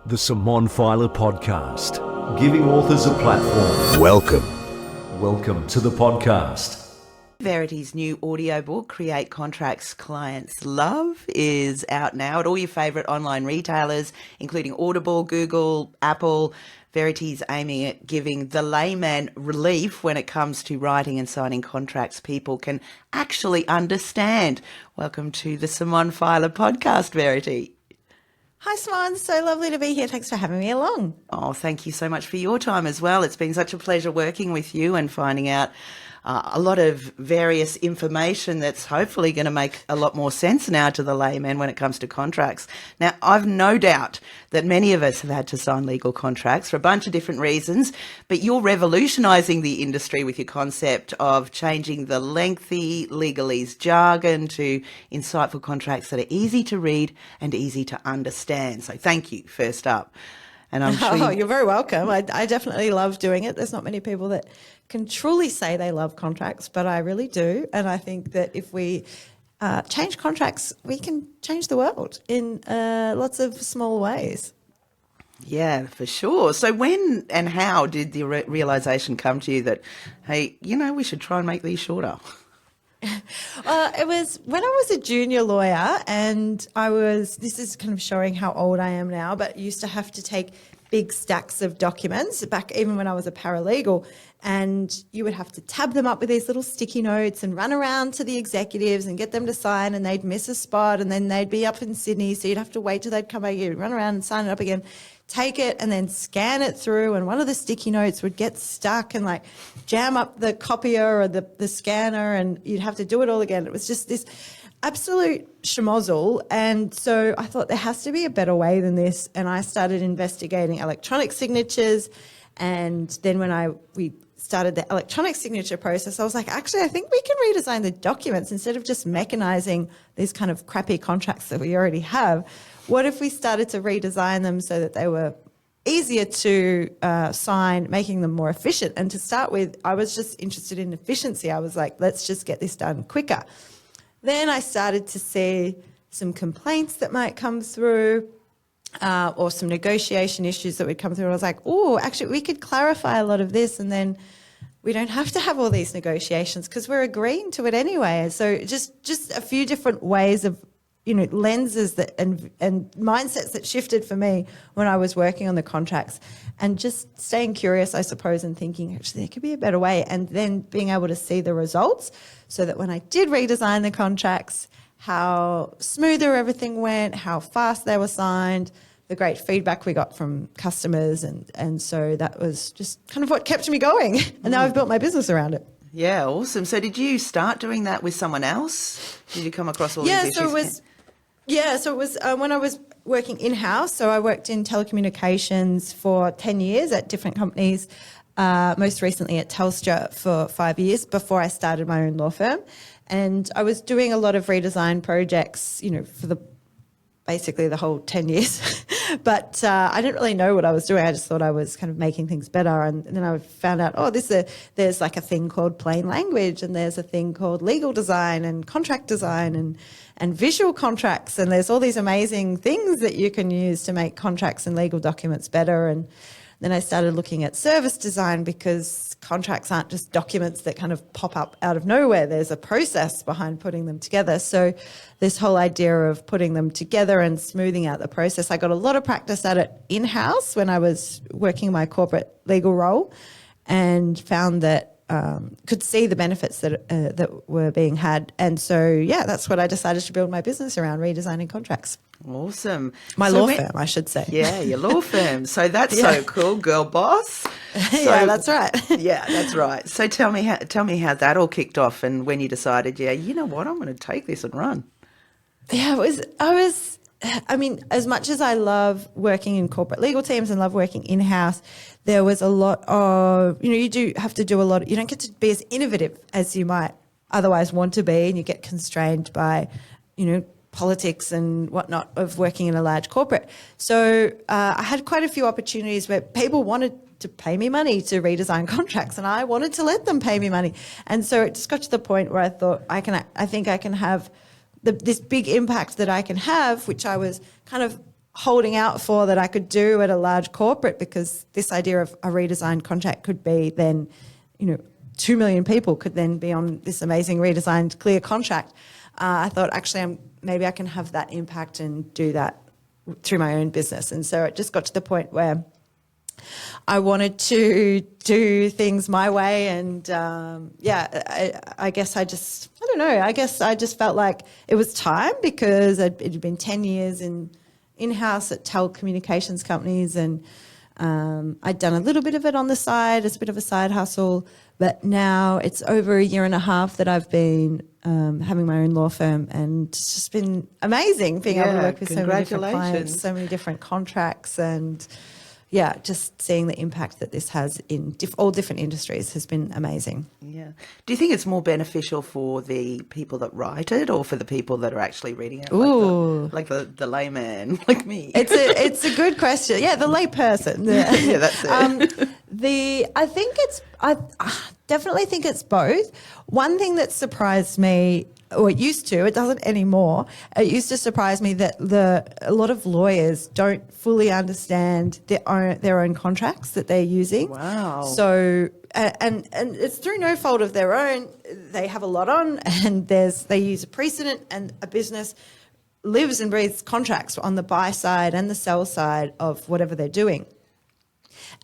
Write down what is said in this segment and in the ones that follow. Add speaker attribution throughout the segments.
Speaker 1: The Simon Filer Podcast, giving authors a platform. Welcome to the podcast.
Speaker 2: Verity's new audiobook, Create Contracts Clients Love, is out now at all your favourite online retailers, including Audible, Google, Apple. Verity's aiming at giving the layman relief when it comes to writing and signing contracts people can actually understand. Welcome to the Simon Filer Podcast, Verity.
Speaker 3: Hi, Simon. So lovely to be here. Thanks for having me along.
Speaker 2: Oh, thank you so much for your time as well. It's been such a pleasure working with you and finding out a lot of various information that's hopefully going to make a lot more sense now to the layman when it comes to contracts. Now, I've no doubt that many of us have had to sign legal contracts for a bunch of different reasons, but you're revolutionising the industry with your concept of changing the lengthy legalese jargon to insightful contracts that are easy to read and easy to understand. So thank you, first up. And I'm sure
Speaker 3: you're very welcome. I definitely love doing it. There's not many people that can truly say they love contracts, but I really do. And I think that if we change contracts, we can change the world in lots of small ways.
Speaker 2: Yeah, for sure. So when and how did the realisation come to you that, hey, we should try and make these shorter?
Speaker 3: It was when I was a junior lawyer, and this is kind of showing how old I am now, but used to have to take big stacks of documents back even when I was a paralegal, and you would have to tab them up with these little sticky notes and run around to the executives and get them to sign, and they'd miss a spot and then they'd be up in Sydney, so you'd have to wait till they'd come back, you'd run around and sign it up again, take it and then scan it through, and one of the sticky notes would get stuck and like jam up the copier or the scanner, and you'd have to do it all again. It was just this absolute schmozzle. And so I thought there has to be a better way than this, and I started investigating electronic signatures. And then when we started the electronic signature process, I was like, actually, I think we can redesign the documents instead of just mechanizing these kind of crappy contracts that we already have. What if we started to redesign them so that they were easier to sign, making them more efficient? And to start with, I was just interested in efficiency. I was like, let's just get this done quicker. Then I started to see some complaints that might come through or some negotiation issues that would come through. And I was like, oh, actually, we could clarify a lot of this, and then we don't have to have all these negotiations because we're agreeing to it anyway. So just a few different ways of lenses that and mindsets that shifted for me when I was working on the contracts, and just staying curious, I suppose, and thinking, actually, there could be a better way, and then being able to see the results so that when I did redesign the contracts, how smoother everything went, how fast they were signed, the great feedback we got from customers. And so that was just kind of what kept me going. And now I've built my business around it.
Speaker 2: Yeah, awesome. So did you start doing that with someone else? Did you come across all these issues?
Speaker 3: So it was when I was working in-house. So I worked in telecommunications for 10 years at different companies, most recently at Telstra for 5 years before I started my own law firm. And I was doing a lot of redesign projects, for basically the whole 10 years. But I didn't really know what I was doing. I just thought I was kind of making things better. And then I found out, there's like a thing called plain language, and there's a thing called legal design and contract design and visual contracts. And there's all these amazing things that you can use to make contracts and legal documents better. And then I started looking at service design, because contracts aren't just documents that kind of pop up out of nowhere. There's a process behind putting them together. So this whole idea of putting them together and smoothing out the process, I got a lot of practice at it in-house when I was working my corporate legal role, and found that could see the benefits that were being had. And so, that's what I decided to build my business around, redesigning contracts.
Speaker 2: Awesome.
Speaker 3: My law firm, I should say.
Speaker 2: Yeah, your law firm. So that's so cool, girl boss.
Speaker 3: Yeah, that's right.
Speaker 2: Yeah, that's right. So tell me how that all kicked off, and when you decided, you know what, I'm going to take this and run.
Speaker 3: Yeah, I mean, as much as I love working in corporate legal teams and love working in-house, there was a lot of, you do have to do a lot. You don't get to be as innovative as you might otherwise want to be, and you get constrained by, politics and whatnot of working in a large corporate. So I had quite a few opportunities where people wanted to pay me money to redesign contracts, and I wanted to let them pay me money. And so it just got to the point where I thought, I think I can have this big impact that I can have, which I was kind of holding out for that I could do at a large corporate, because this idea of a redesigned contract could be then, 2 million people could then be on this amazing redesigned clear contract. I thought actually maybe I can have that impact and do that through my own business. And so it just got to the point where I wanted to do things my way. And I guess I just felt like it was time, because it'd been 10 years in-house at telecommunications companies, and I'd done a little bit of it on the side as a bit of a side hustle, but now it's over a year and a half that I've been having my own law firm, and it's just been amazing being able to work with so many different clients, so many different contracts, and just seeing the impact that this has in all different industries has been amazing.
Speaker 2: Yeah. Do you think it's more beneficial for the people that write it, or for the people that are actually reading it?
Speaker 3: Ooh.
Speaker 2: Like the layman, like me?
Speaker 3: It's a good question. Yeah, the layperson.
Speaker 2: Yeah, that's it.
Speaker 3: I definitely think it's both. One thing that surprised me, or it used to, it doesn't anymore. It used to surprise me that a lot of lawyers don't fully understand their own contracts that they're using.
Speaker 2: Wow.
Speaker 3: So, and it's through no fault of their own. They have a lot on, and they use a precedent, and a business lives and breathes contracts on the buy side and the sell side of whatever they're doing.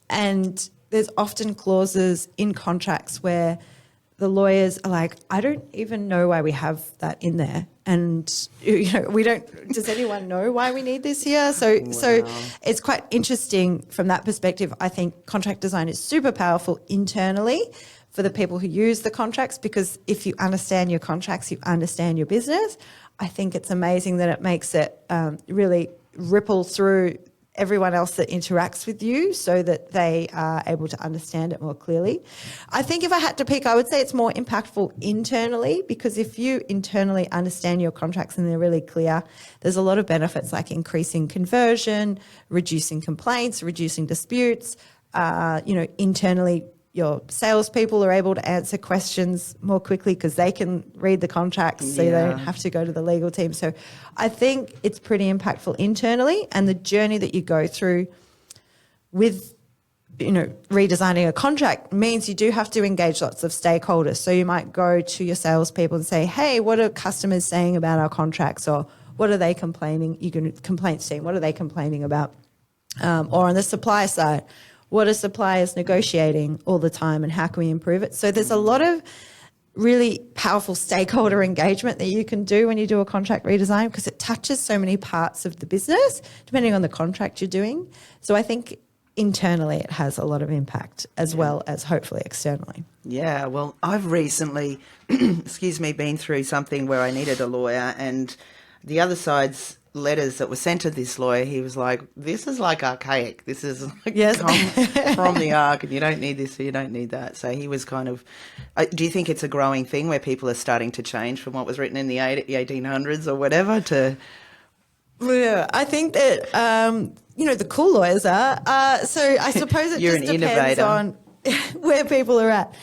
Speaker 3: And there's often clauses in contracts where the lawyers are like, I don't even know why we have that in there. And, we don't, does anyone know why we need this here? So it's quite interesting from that perspective. I think contract design is super powerful internally for the people who use the contracts, because if you understand your contracts, you understand your business. I think it's amazing that it makes it really ripple through everyone else that interacts with you, so that they are able to understand it more clearly. I think if I had to pick, I would say it's more impactful internally, because if you internally understand your contracts and they're really clear, there's a lot of benefits like increasing conversion, reducing complaints, reducing disputes. Internally, your salespeople are able to answer questions more quickly because they can read the contracts, so they don't have to go to the legal team. So I think it's pretty impactful internally, and the journey that you go through with, redesigning a contract means you do have to engage lots of stakeholders. So you might go to your salespeople and say, hey, what are customers saying about our contracts, or what are they complaining? You can complaints team, what are they complaining about? Or on the supplier side, what are suppliers negotiating all the time, and how can we improve it? So there's a lot of really powerful stakeholder engagement that you can do when you do a contract redesign, because it touches so many parts of the business, depending on the contract you're doing. So I think internally it has a lot of impact, as well as hopefully externally.
Speaker 2: Yeah, well, I've recently, been through something where I needed a lawyer, and the other side's letters that were sent to this lawyer, he was like, this is like archaic. This is like from the ark, and you don't need this or you don't need that. So he was kind of, do you think it's a growing thing where people are starting to change from what was written in the 1800s or whatever to...
Speaker 3: Yeah, I think that, the cool lawyers are. So I suppose it just depends on where people are at.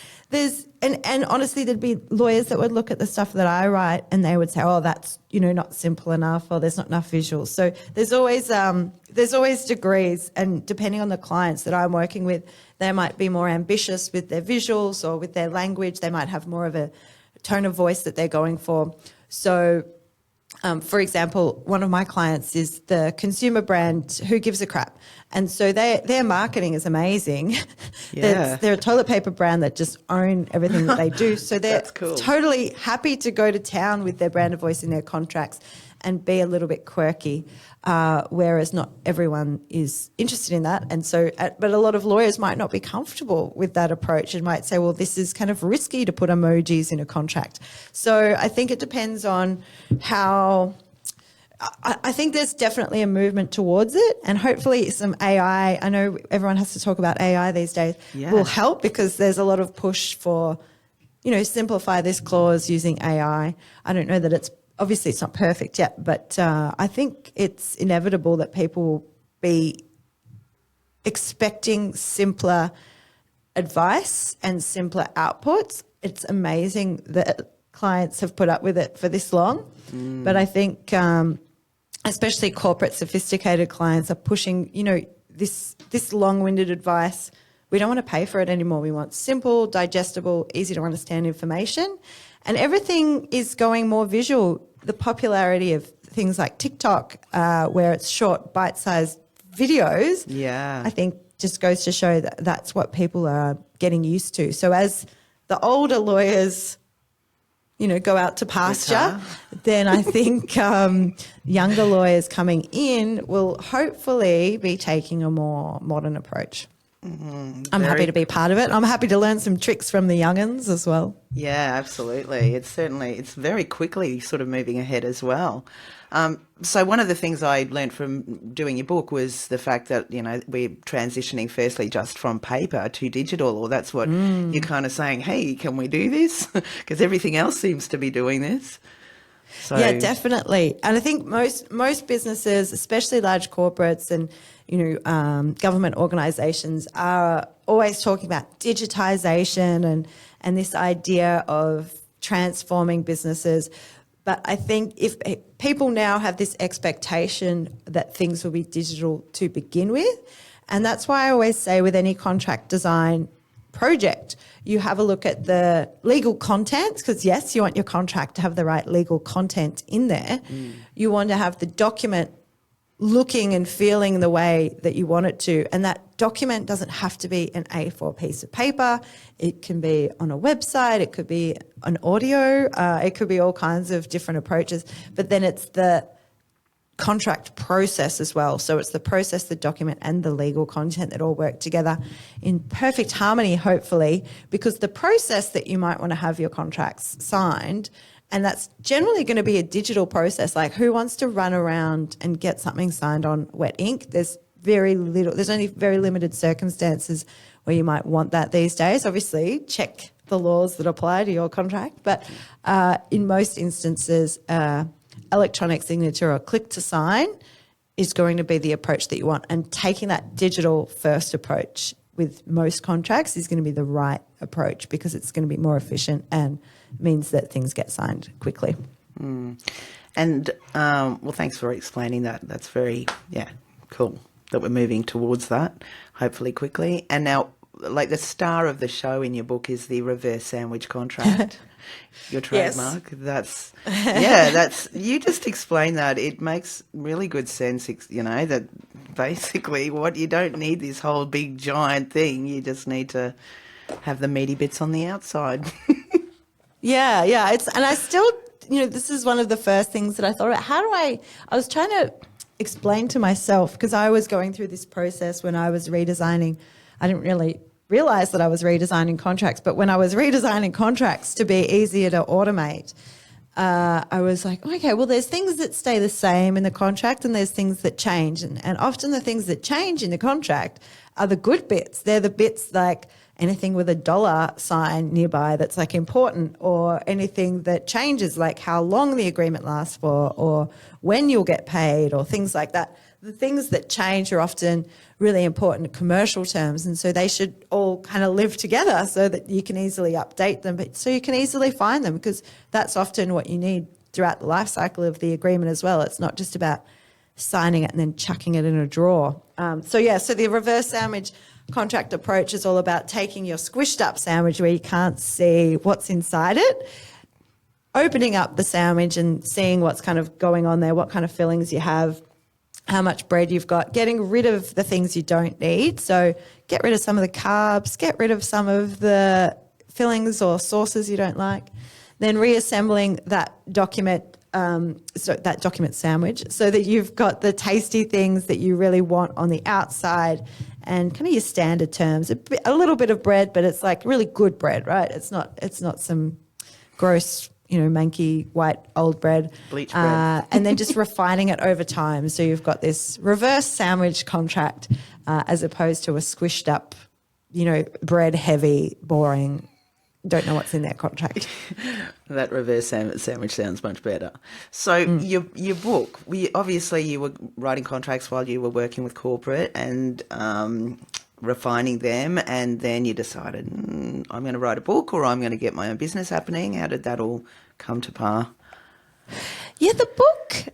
Speaker 3: And honestly, there'd be lawyers that would look at the stuff that I write and they would say, oh, that's, not simple enough, or there's not enough visuals. So there's always degrees, and depending on the clients that I'm working with, they might be more ambitious with their visuals or with their language. They might have more of a tone of voice that they're going for. So, for example, one of my clients is the consumer brand Who Gives a Crap. And so their marketing is amazing.
Speaker 2: Yeah.
Speaker 3: They're a toilet paper brand that just own everything that they do. So they're
Speaker 2: cool.
Speaker 3: Totally happy to go to town with their brand of voice in their contracts and be a little bit quirky, whereas not everyone is interested in that. And so, but a lot of lawyers might not be comfortable with that approach and might say, well, this is kind of risky to put emojis in a contract. So I think it depends on how... I think there's definitely a movement towards it, and hopefully some AI, I know everyone has to talk about AI these days, will help, because there's a lot of push for, simplify this clause using AI. I don't know that obviously it's not perfect yet, but I think it's inevitable that people will be expecting simpler advice and simpler outputs. It's amazing that clients have put up with it for this long, but I think especially corporate sophisticated clients are pushing, this long-winded advice. We don't want to pay for it anymore. We want simple, digestible, easy to understand information. And everything is going more visual. The popularity of things like TikTok, where it's short, bite-sized videos, I think just goes to show that that's what people are getting used to. So as the older lawyers, go out to pasture, then I think younger lawyers coming in will hopefully be taking a more modern approach. I'm happy to be part of it. I'm happy to learn some tricks from the young'uns as well.
Speaker 2: Yeah, absolutely. It's very quickly sort of moving ahead as well. So one of the things I learned from doing your book was the fact that, we're transitioning firstly just from paper to digital, or that's what you're kind of saying, hey, can we do this? Because everything else seems to be doing this. So,
Speaker 3: yeah, definitely. And I think most businesses, especially large corporates and, government organisations, are always talking about digitisation and this idea of transforming businesses. But I think if people now have this expectation that things will be digital to begin with, and that's why I always say with any contract design project, you have a look at the legal content, because yes, you want your contract to have the right legal content in there. You want to have the document looking and feeling the way that you want it to. And that document doesn't have to be an A4 piece of paper. It can be on a website. It could be an audio. It could be all kinds of different approaches. But then it's the contract process as well. So it's the process, the document, and the legal content that all work together in perfect harmony, hopefully, because the process that you might want to have your contracts signed, and that's generally going to be a digital process. Like, who wants to run around and get something signed on wet ink? There's only very limited circumstances where you might want that these days. Obviously, check the laws that apply to your contract. But in most instances, electronic signature or click to sign is going to be the approach that you want. And taking that digital first approach with most contracts is going to be the right approach, because it's going to be more efficient and means that things get signed quickly.
Speaker 2: And, well, thanks for explaining that. That's very, cool that we're moving towards that, hopefully quickly. And now, like, the star of the show in your book is the reverse sandwich contract. Your trademark.
Speaker 3: Yes.
Speaker 2: That's you just explain that. It makes really good sense, that basically you don't need this whole big giant thing. You just need to have the meaty bits on the outside.
Speaker 3: Yeah. And I still, this is one of the first things that I thought about. I was trying to explain to myself, because I was going through this process when I was redesigning. I didn't really realize that I was redesigning contracts, but when I was redesigning contracts to be easier to automate, I was like, okay, well, there's things that stay the same in the contract and there's things that change. And often the things that change in the contract are the good bits. They're the bits like anything with a dollar sign nearby that's like important, or anything that changes, like how long the agreement lasts for, or when you'll get paid, or things like that. The things that change are often really important commercial terms, and so they should all kind of live together so that you can easily update them, but so you can easily find them, because that's often what you need throughout the life cycle of the agreement as well. It's not just about signing it and then chucking it in a drawer. So the reverse sandwich contract approach is all about taking your squished up sandwich where you can't see what's inside it, opening up the sandwich and seeing what's kind of going on there, what kind of fillings you have, how much bread you've got, getting rid of the things you don't need. So get rid of some of the carbs, get rid of some of the fillings or sauces you don't like, then reassembling that document, that document sandwich, so that you've got the tasty things that you really want on the outside and kind of your standard terms. A little bit of bread, but it's like really good bread, right? It's not some gross, manky white old bread.
Speaker 2: Bleach bread.
Speaker 3: And then just refining it over time. So you've got this reverse sandwich contract as opposed to a squished up, bread heavy, boring, don't know what's in their contract.
Speaker 2: That reverse sandwich sounds much better. So your book, obviously you were writing contracts while you were working with corporate and refining them, and then you decided, I'm going to write a book, or I'm going to get my own business happening. How did that all come to par?
Speaker 3: Yeah, the book,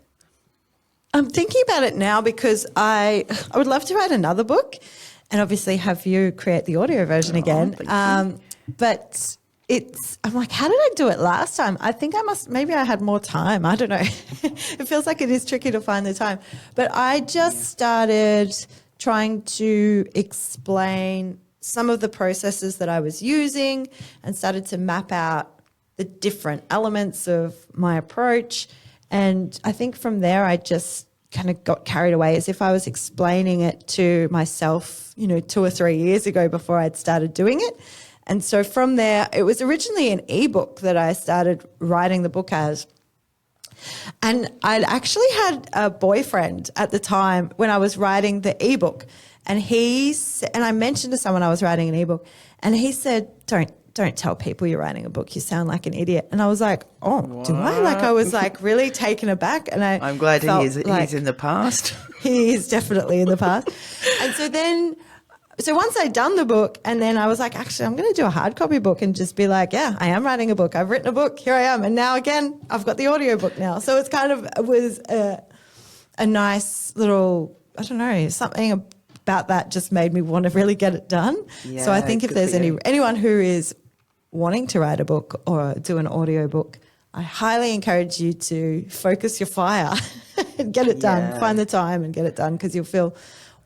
Speaker 3: I'm thinking about it now because I would love to write another book and obviously have you create the audio version again. But I'm like, how did I do it last time? I think maybe I had more time. I don't know. It feels like it is tricky to find the time. But I just started trying to explain some of the processes that I was using and started to map out the different elements of my approach. And I think from there, I just kind of got carried away as if I was explaining it to myself, 2 or 3 years ago before I'd started doing it. And so from there, it was originally an ebook that I started writing the book as. And I'd actually had a boyfriend at the time when I was writing the ebook. And I mentioned to someone I was writing an ebook, and he said, don't tell people you're writing a book. You sound like an idiot. And I was like, oh, what? Do I? Like, I was like really taken aback. And
Speaker 2: I'm glad he's in the past.
Speaker 3: He is definitely in the past. And so once I'd done the book, and then I was like, actually, I'm going to do a hard copy book and just be like, yeah, I am writing a book. I've written a book. Here I am. And now again, I've got the audio book now. So it's it was a nice little, I don't know, something about that just made me want to really get it done. Yeah, so I think if there's anyone who is wanting to write a book or do an audio book, I highly encourage you to focus your fire and get it done. Find the time and get it done, because you'll feel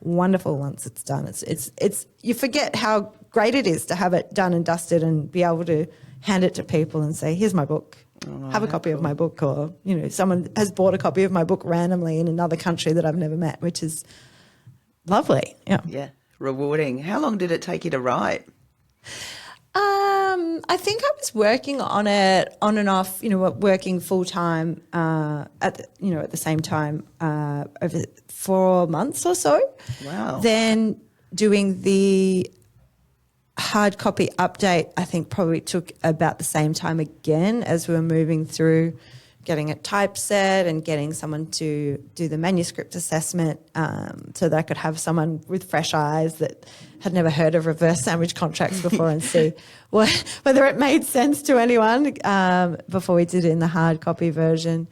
Speaker 3: wonderful once it's done. It's you forget how great it is to have it done and dusted and be able to hand it to people and say, here's my book. Have a copy of my book. Or, someone has bought a copy of my book randomly in another country that I've never met, which is lovely.
Speaker 2: Yeah. Rewarding. How long did it take you to write?
Speaker 3: I think I was working on it on and off, working full time at the same time over 4 months or so.
Speaker 2: Wow.
Speaker 3: Then doing the hard copy update, I think probably took about the same time again, as we were moving through getting it typeset and getting someone to do the manuscript assessment, so that I could have someone with fresh eyes that had never heard of reverse sandwich contracts before and see whether it made sense to anyone before we did it in the hard copy version.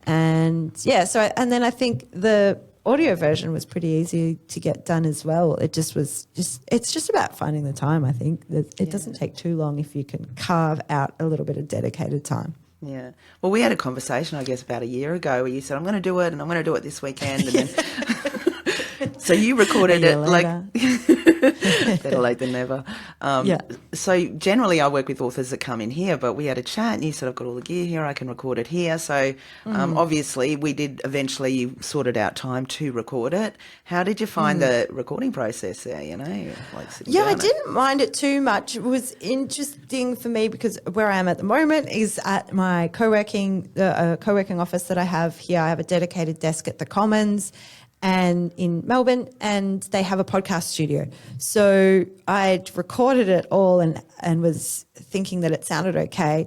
Speaker 3: And and then I think the audio version was pretty easy to get done as well. It just it's just about finding the time. I think it doesn't take too long if you can carve out a little bit of dedicated time.
Speaker 2: Yeah. Well, we had a conversation, I guess, about a year ago where you said, I'm going to do it and I'm going to do it this weekend. And then, so you recorded it like better late than never. So generally I work with authors that come in here, but we had a chat and you said, I've got all the gear here, I can record it here. So obviously we did eventually sorted out time to record it. How did you find the recording process there,
Speaker 3: I didn't mind it too much. It was interesting for me because where I am at the moment is at my co-working office that I have here. I have a dedicated desk at the Commons and in Melbourne, and they have a podcast studio. So I'd recorded it all and was thinking that it sounded okay.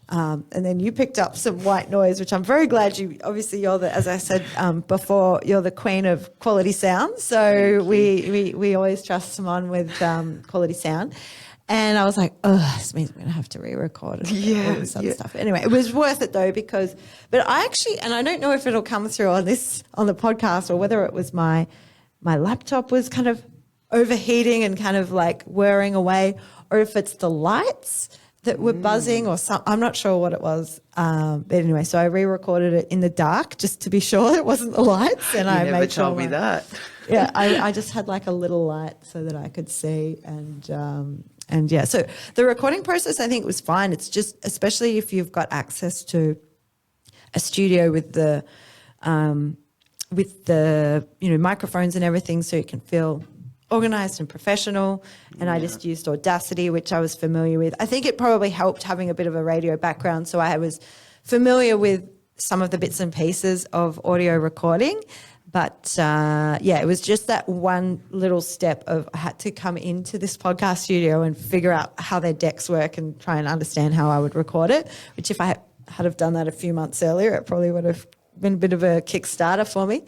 Speaker 3: And then you picked up some white noise, which I'm very glad you're as I said before, you're the queen of quality sound. So we always trust someone with quality sound. And I was like, this means I'm going to have to re-record it. All this other stuff. Anyway, it was worth it though, but I actually, and I don't know if it'll come through on the podcast or whether it was my laptop was kind of overheating and kind of like whirring away, or if it's the lights that were buzzing or something. I'm not sure what it was. But anyway, so I re-recorded it in the dark just to be sure it wasn't the lights. And I
Speaker 2: never told me that.
Speaker 3: Yeah, I just had like a little light so that I could see so the recording process I think was fine. It's just, especially if you've got access to a studio with the microphones and everything, so you can feel organised and professional. And I just used Audacity, which I was familiar with. I think it probably helped having a bit of a radio background, so I was familiar with some of the bits and pieces of audio recording. But it was just that one little step of I had to come into this podcast studio and figure out how their decks work and try and understand how I would record it, which if I had have done that a few months earlier, it probably would have been a bit of a Kickstarter for me.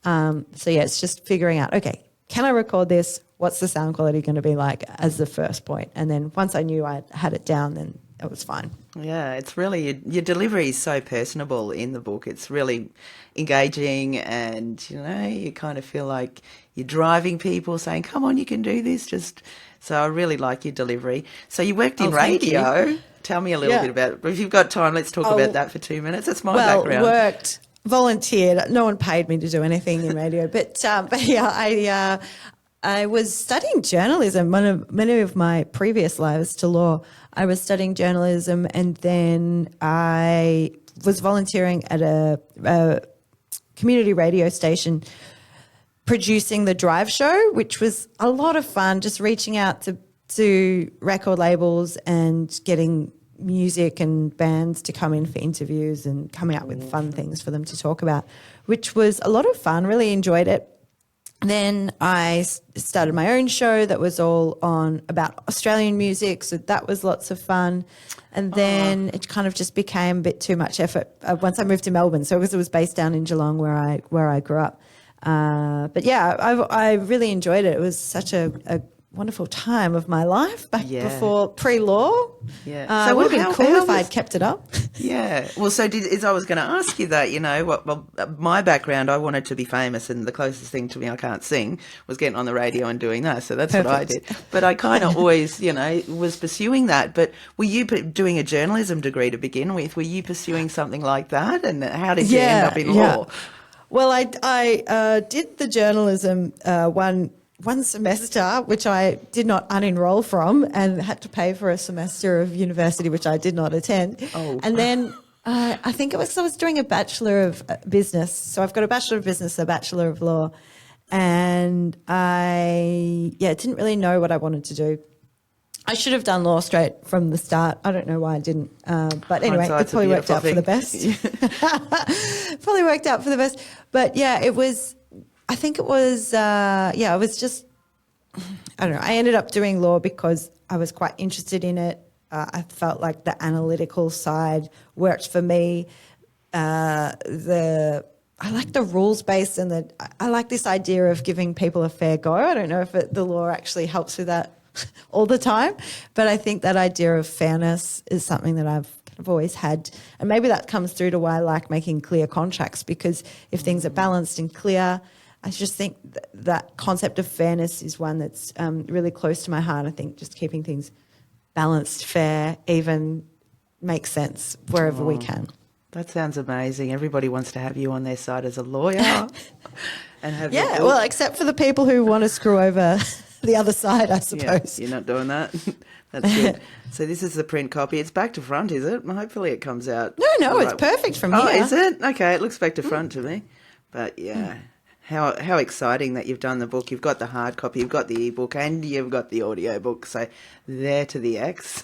Speaker 3: It's just figuring out, okay, can I record this? What's the sound quality going to be like as the first point? And then once I knew I had it down, then it was fine.
Speaker 2: Yeah, it's really, your delivery is so personable in the book. It's really engaging, and, you kind of feel like you're driving people, saying, come on, you can do this. So I really like your delivery. So you worked in radio. Tell me a little bit about it. If you've got time, let's talk about that for 2 minutes. That's my background.
Speaker 3: Worked, volunteered. No one paid me to do anything in radio. But yeah, I was studying journalism. Many of my previous lives to law, I was studying journalism, and then I was volunteering at a community radio station producing the Drive Show, which was a lot of fun, just reaching out to record labels and getting music and bands to come in for interviews and coming out with fun things for them to talk about, which was a lot of fun. Really enjoyed it. Then I started my own show that was all about Australian music, so that was lots of fun. And then it kind of just became a bit too much effort once I moved to Melbourne. So because it was based down in Geelong where I grew up. But yeah, I really enjoyed it. It was such a wonderful time of my life back before pre-law.
Speaker 2: Yeah.
Speaker 3: So it would have been cool if I'd kept it up.
Speaker 2: Yeah. Well, so I was going to ask you that, my background, I wanted to be famous, and the closest thing to me, I can't sing, was getting on the radio and doing that. So that's what I did. But I kind of always, was pursuing that. But were you doing a journalism degree to begin with? Were you pursuing something like that? And how did you end up in law?
Speaker 3: Well, I did the journalism one semester, which I did not unenroll from, and had to pay for a semester of university, which I did not attend. Oh. And then I think it was, I was doing a Bachelor of Business. So I've got a Bachelor of Business, a Bachelor of Law. And I didn't really know what I wanted to do. I should have done law straight from the start. I don't know why I didn't. But anyway, it probably worked out for the best. Probably worked out for the best. But yeah, it was, I think it was, it was just, I don't know. I ended up doing law because I was quite interested in it. I felt like the analytical side worked for me. I like the rules based, and I like this idea of giving people a fair go. I don't know if the law actually helps with that all the time, but I think that idea of fairness is something that I've kind of always had, and maybe that comes through to why I like making clear contracts, because if things are balanced and clear, I just think that concept of fairness is one that's really close to my heart. I think just keeping things balanced, fair, even makes sense wherever we can.
Speaker 2: That sounds amazing. Everybody wants to have you on their side as a lawyer. And have
Speaker 3: well, except for the people who want to screw over the other side, I suppose.
Speaker 2: Yeah, you're not doing that. That's good. So this is the print copy. It's back to front, is it? Hopefully it comes out.
Speaker 3: No, it's perfect from here.
Speaker 2: Oh, is it? Okay, it looks back to front to me. But yeah. How exciting that you've done the book. You've got the hard copy, you've got the ebook, and you've got the audio book. So there to the X.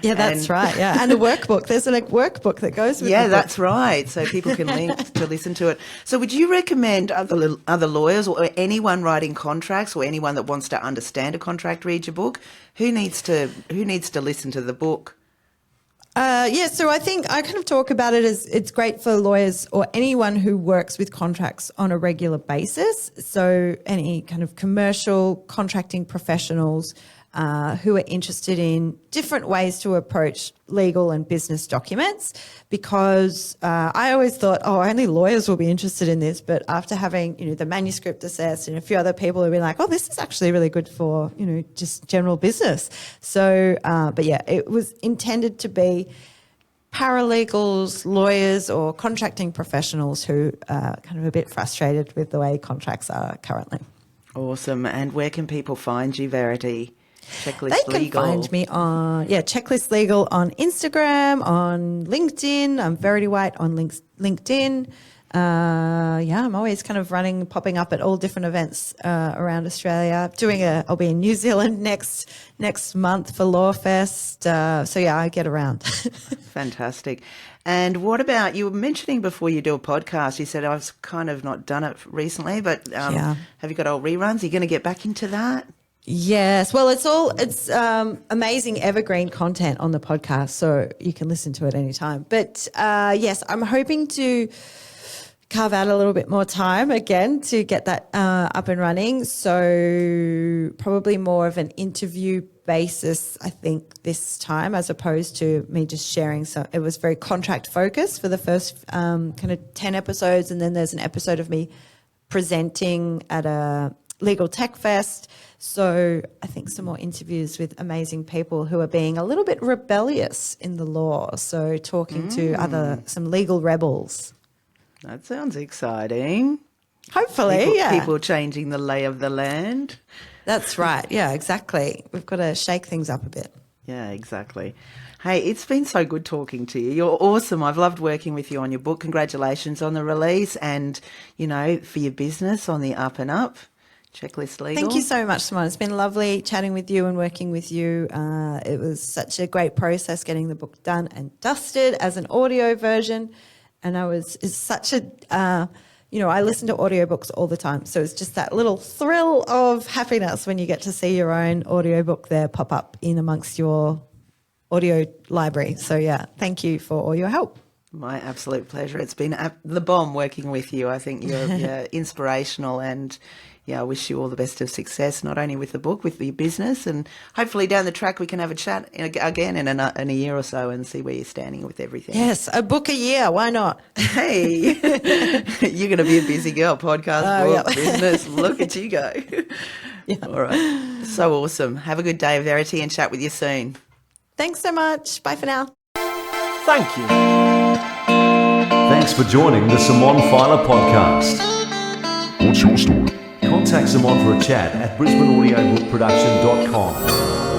Speaker 3: Yeah, that's right. Yeah, and a workbook. There's a workbook that goes with.
Speaker 2: Yeah,
Speaker 3: the book.
Speaker 2: That's right. So people can link to listen to it. So would you recommend other lawyers or anyone writing contracts or anyone that wants to understand a contract read your book? Who needs to listen to the book?
Speaker 3: So I think I kind of talk about it as it's great for lawyers or anyone who works with contracts on a regular basis. So any kind of commercial contracting professionals who are interested in different ways to approach legal and business documents, because I always thought, only lawyers will be interested in this. But after having, the manuscript assessed and a few other people have been like, this is actually really good for, just general business. So, but yeah, it was intended to be paralegals, lawyers or contracting professionals who are kind of a bit frustrated with the way contracts are currently. Awesome.
Speaker 2: And where can people find you, Verity? Checklist
Speaker 3: Legal. They can find me on, Checklist Legal on Instagram, on LinkedIn. I'm Verity White on LinkedIn. I'm always kind of popping up at all different events around Australia. I'll be in New Zealand next month for Lawfest. I get around.
Speaker 2: Fantastic. And what about, you were mentioning before you do a podcast, you said I've kind of not done it recently, but have you got old reruns? Are you going to get back into that?
Speaker 3: Yes. Well, it's amazing evergreen content on the podcast, so you can listen to it anytime. But yes, I'm hoping to carve out a little bit more time again to get that up and running. So probably more of an interview basis, I think, this time, as opposed to me just sharing. So it was very contract focused for the first kind of 10 episodes. And then there's an episode of me presenting at a Legal Tech Fest. So I think some more interviews with amazing people who are being a little bit rebellious in the law. So talking to some legal rebels.
Speaker 2: That sounds exciting.
Speaker 3: Hopefully,
Speaker 2: People changing the lay of the land.
Speaker 3: That's right. Yeah, exactly. We've got to shake things up a bit.
Speaker 2: Yeah, exactly. Hey, it's been so good talking to you. You're awesome. I've loved working with you on your book. Congratulations on the release and, for your business on the up and up. Checklist Legal.
Speaker 3: Thank you so much, Simone. It's been lovely chatting with you and working with you. It was such a great process getting the book done and dusted as an audio version. And it's such a, I listen to audiobooks all the time. So it's just that little thrill of happiness when you get to see your own audiobook there pop up in amongst your audio library. So, thank you for all your help.
Speaker 2: My absolute pleasure. It's been the bomb working with you. I think you're inspirational and, I wish you all the best of success, not only with the book, with your business, and hopefully down the track we can have a chat again in a year or so and see where you're standing with everything.
Speaker 3: Yes, a book a year. Why not?
Speaker 2: Hey, you're going to be a busy girl. Podcast, book, business. Look at you go. Yeah. All right. So awesome. Have a good day, Verity, and chat with you soon.
Speaker 3: Thanks so much. Bye for now.
Speaker 1: Thank you. Thanks for joining the Simone Filer podcast.
Speaker 4: What's your story?
Speaker 1: Contact Simone for a chat at brisbaneaudiobookproduction.com.